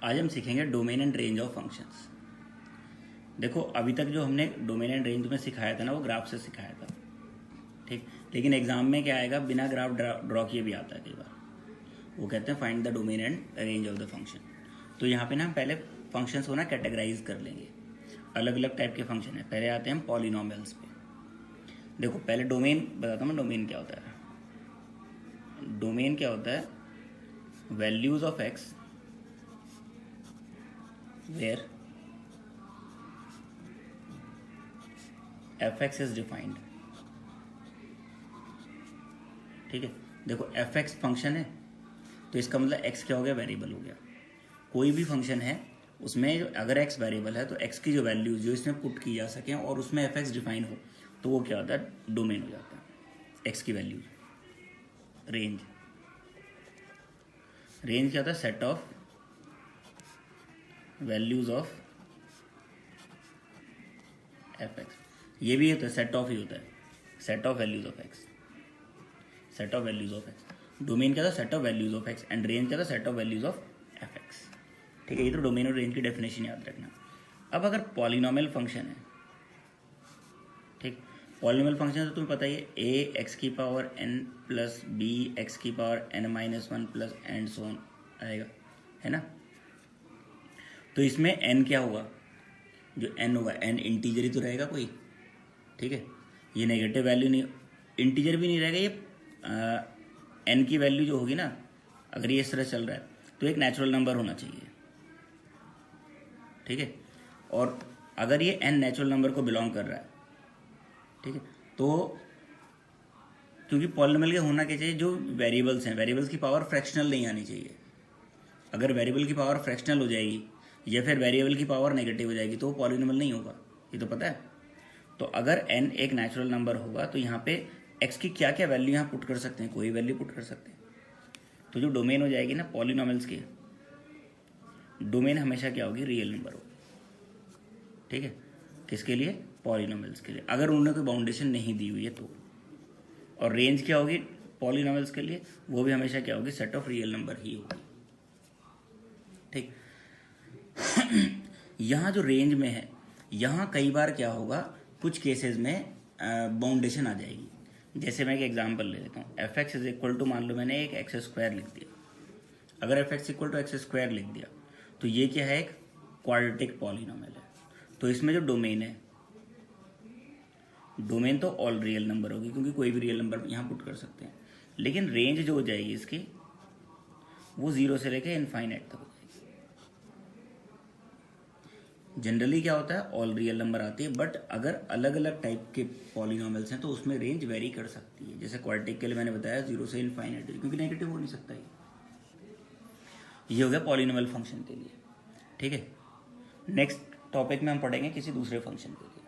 आज हम सीखेंगे domain and range of functions. देखो अभी तक जो हमने डोमेन एंड रेंज में सिखाया था ना वो ग्राफ से सिखाया था, ठीक। लेकिन एग्जाम में क्या आएगा, बिना ग्राफ ड्रॉ किए भी आता है कई बार। वो कहते हैं find the domain and range of the function. तो यहाँ पे ना हम पहले फंक्शंस को ना कैटेगराइज कर लेंगे। अलग अलग टाइप के फंक्शन है। पहले आते हैं हम पॉलिनोमियल्स पे। देखो पहले डोमेन बताता हूँ, डोमेन क्या होता है। डोमेन क्या होता है, values of X where F X is defined. ठीक है, देखो एफ एक्स फंक्शन है तो इसका मतलब एक्स क्या हो गया, वेरिएबल हो गया। कोई भी फंक्शन है उसमें अगर एक्स वेरिएबल है तो एक्स की जो वैल्यूज जो इसमें पुट की जा सके और उसमें एफ एक्स डिफाइन हो तो वो क्या होता है, डोमेन हो जाता है। एक्स की वैल्यूज। रेंज, रेंज क्या होता है, set of values of F x. ये भी होता है, सेट ऑफ ही होता है, set of values of x, set of values of x. Domain क्या था, set of values of x, and range क्या था, set of values of F x. ठीक है, ये तो डोमेन और रेंज की डेफिनेशन याद रखना। अब अगर पॉलिनोमियल फंक्शन है, ठीक, पॉलिनोमियल फंक्शन तो तुम्हें पता ही है, ए एक्स की power n plus b x की power n minus one plus and so on आएगा, है ना। तो इसमें एन क्या होगा, जो एन होगा, एन इंटीजर ही तो रहेगा कोई, ठीक है। ये नेगेटिव वैल्यू नहीं, इंटीजर भी नहीं रहेगा। ये एन की वैल्यू जो होगी ना, अगर ये इस तरह चल रहा है तो एक नेचुरल नंबर होना चाहिए, ठीक है। और अगर ये एन नेचुरल नंबर को बिलोंग कर रहा है, ठीक है, तो क्योंकि पॉलिनोमियल के होना क्या चाहिए, जो वेरिएबल्स हैं, वेरिएबल्स की पावर फ्रैक्शनल नहीं आनी चाहिए। अगर वेरिएबल की पावर फ्रैक्शनल हो जाएगी या फिर वेरिएबल की पावर नेगेटिव हो जाएगी तो वो पॉलिनोमियल नहीं होगा, ये तो पता है। तो अगर n एक नेचुरल नंबर होगा तो यहाँ पे x की क्या क्या वैल्यू यहाँ पुट कर सकते हैं, कोई वैल्यू पुट कर सकते हैं। तो जो डोमेन हो जाएगी ना पॉलिनोमियल्स की, डोमेन हमेशा क्या होगी, रियल नंबर होगी, ठीक है। किसके लिए, पॉलिनोमियल्स के लिए, अगर उन्होंने कोई बाउंडेशन नहीं दी हुई है तो। और रेंज क्या होगी पॉलिनोमियल्स के लिए, वो भी हमेशा क्या होगी, सेट ऑफ रियल नंबर ही होगी, ठीक। यहाँ जो रेंज में है, यहाँ कई बार क्या होगा, कुछ केसेस में बाउंडेशन आ जाएगी। जैसे मैं एक एग्जांपल ले लेता हूँ, F X is equal to, मान लो मैंने एक एक्स स्क्वायर लिख दिया। अगर F X equal to X square लिख दिया तो ये क्या है, एक क्वाड्रेटिक पॉलिनोमियल है। तो इसमें जो डोमेन है, डोमेन तो ऑल रियल नंबर होगी क्योंकि कोई भी रियल नंबर यहाँ पुट कर सकते हैं। लेकिन रेंज जो हो जाएगी इसकी, वो जीरो से लेकर इनफाइनाइट तक हो जाएगी। जनरली क्या होता है, ऑल रियल नंबर आती है, बट अगर अलग अलग टाइप के पॉलिनोमियल्स हैं तो उसमें रेंज वेरी कर सकती है। जैसे क्वाड्रेटिक के लिए मैंने बताया जीरो से इनफाइनाइट, क्योंकि नेगेटिव हो नहीं सकता ये हो गया पॉलिनोमियल फंक्शन के लिए, ठीक है। नेक्स्ट टॉपिक में हम पढ़ेंगे किसी दूसरे फंक्शन के लिए।